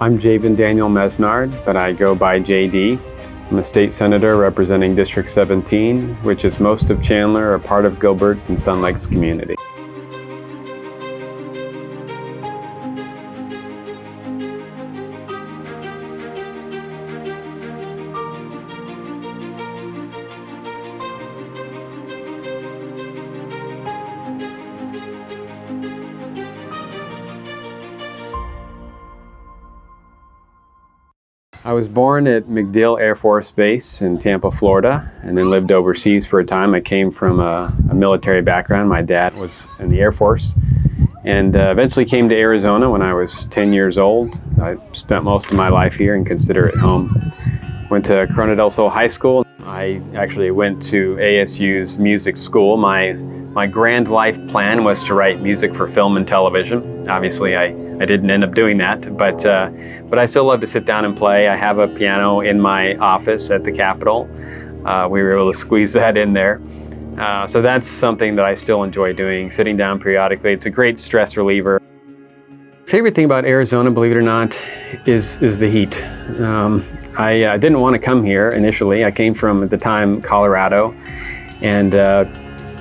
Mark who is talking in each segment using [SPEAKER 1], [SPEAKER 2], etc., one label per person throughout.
[SPEAKER 1] I'm Javen Daniel Mesnard, but I go by JD. I'm a state senator representing District 17, which is most of Chandler, a part of Gilbert and Sun Lakes community. I was born at MacDill Air Force Base in Tampa, Florida, and then lived overseas for a time. I came from a military background. My dad was in the Air Force, and eventually came to Arizona when I was 10 years old. I spent most of my life here and consider it home. Went to Corona del Sol High School. I actually went to ASU's music school. My grand life plan was to write music for film and television. Obviously, I didn't end up doing that, but I still love to sit down and play. I have a piano in my office at the Capitol. We were able to squeeze that in there. So that's something that I still enjoy doing, sitting down periodically. It's a great stress reliever. Favorite thing about Arizona, believe it or not, is the heat. I didn't want to come here initially. I came from, at the time, Colorado, and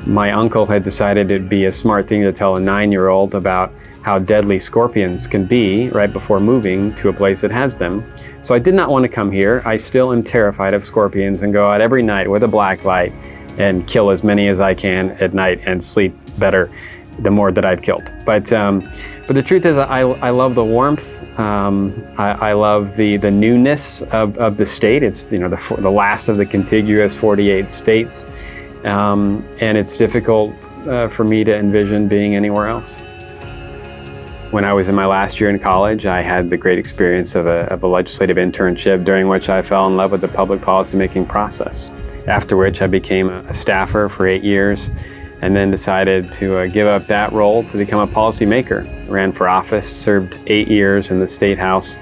[SPEAKER 1] my uncle had decided it'd be a smart thing to tell a 9-year-old about how deadly scorpions can be right before moving to a place that has them. So I did not want to come here. I still am terrified of scorpions and go out every night with a black light and kill as many as I can at night and sleep better the more that I've killed. But the truth is, I love the warmth. I love the newness of the state. It's the last of the contiguous 48 states. And it's difficult for me to envision being anywhere else. When I was in my last year in college, I had the great experience of a legislative internship during which I fell in love with the public policy-making process. After which I became a staffer for 8 years and then decided to give up that role to become a policymaker. Ran for office, served 8 years in the State House,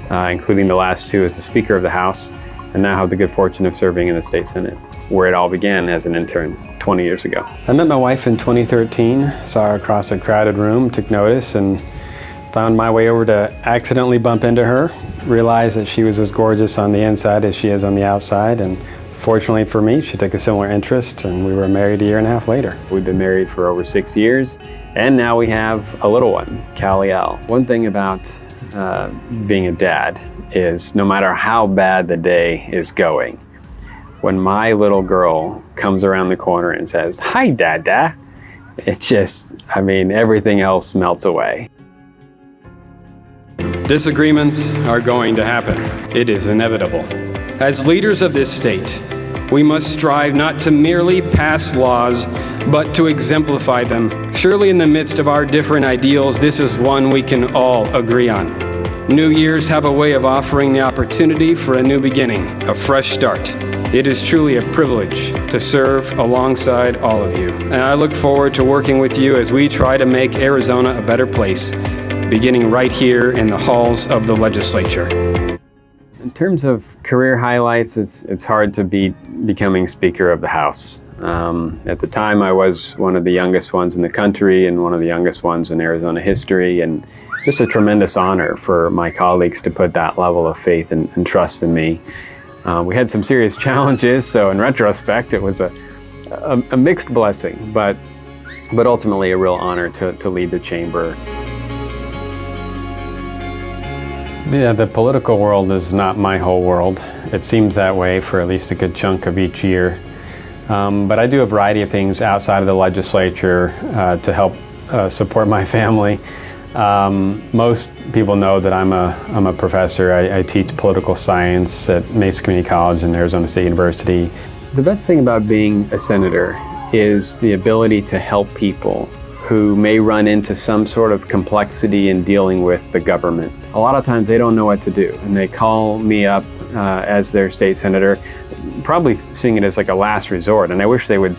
[SPEAKER 1] including the last 2 as the Speaker of the House, and now have the good fortune of serving in the State Senate, where it all began as an intern 20 years ago. I met my wife in 2013, saw her across a crowded room, took notice, and found my way over to accidentally bump into her, realized that she was as gorgeous on the inside as she is on the outside, and fortunately for me, she took a similar interest, and we were married a year and a half later. We've been married for over 6 years, and now we have a little one, Callie-Elle. One thing about being a dad is no matter how bad the day is going, when my little girl comes around the corner and says, "Hi, Dada," it just, everything else melts away. Disagreements are going to happen. It is inevitable. As leaders of this state, we must strive not to merely pass laws, but to exemplify them. Surely in the midst of our different ideals, this is one we can all agree on. New years have a way of offering the opportunity for a new beginning, a fresh start. It is truly a privilege to serve alongside all of you, and I look forward to working with you as we try to make Arizona a better place, beginning right here in the halls of the legislature. In terms of career highlights, it's hard to beat becoming Speaker of the House. At the time, I was one of the youngest ones in the country and one of the youngest ones in Arizona history, and just a tremendous honor for my colleagues to put that level of faith and trust in me. We had some serious challenges, so in retrospect, it was a mixed blessing, but ultimately a real honor to lead the chamber. Yeah, the political world is not my whole world. It seems that way for at least a good chunk of each year. But I do a variety of things outside of the legislature to help support my family. Most people know that I'm a professor. I teach political science at Mesa Community College and Arizona State University. The best thing about being a senator is the ability to help people who may run into some sort of complexity in dealing with the government. A lot of times they don't know what to do, and they call me up as their state senator, probably seeing it as like a last resort, and I wish they would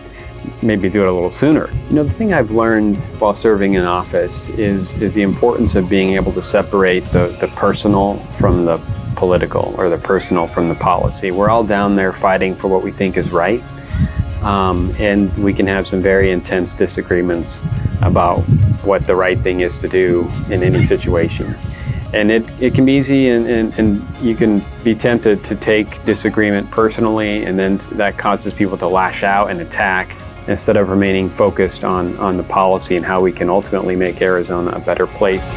[SPEAKER 1] maybe do it a little sooner. The thing I've learned while serving in office is the importance of being able to separate the personal from the political, or the personal from the policy. We're all down there fighting for what we think is right, and we can have some very intense disagreements about what the right thing is to do in any situation. And it can be easy, and you can be tempted to take disagreement personally, and then that causes people to lash out and attack instead of remaining focused on the policy and how we can ultimately make Arizona a better place.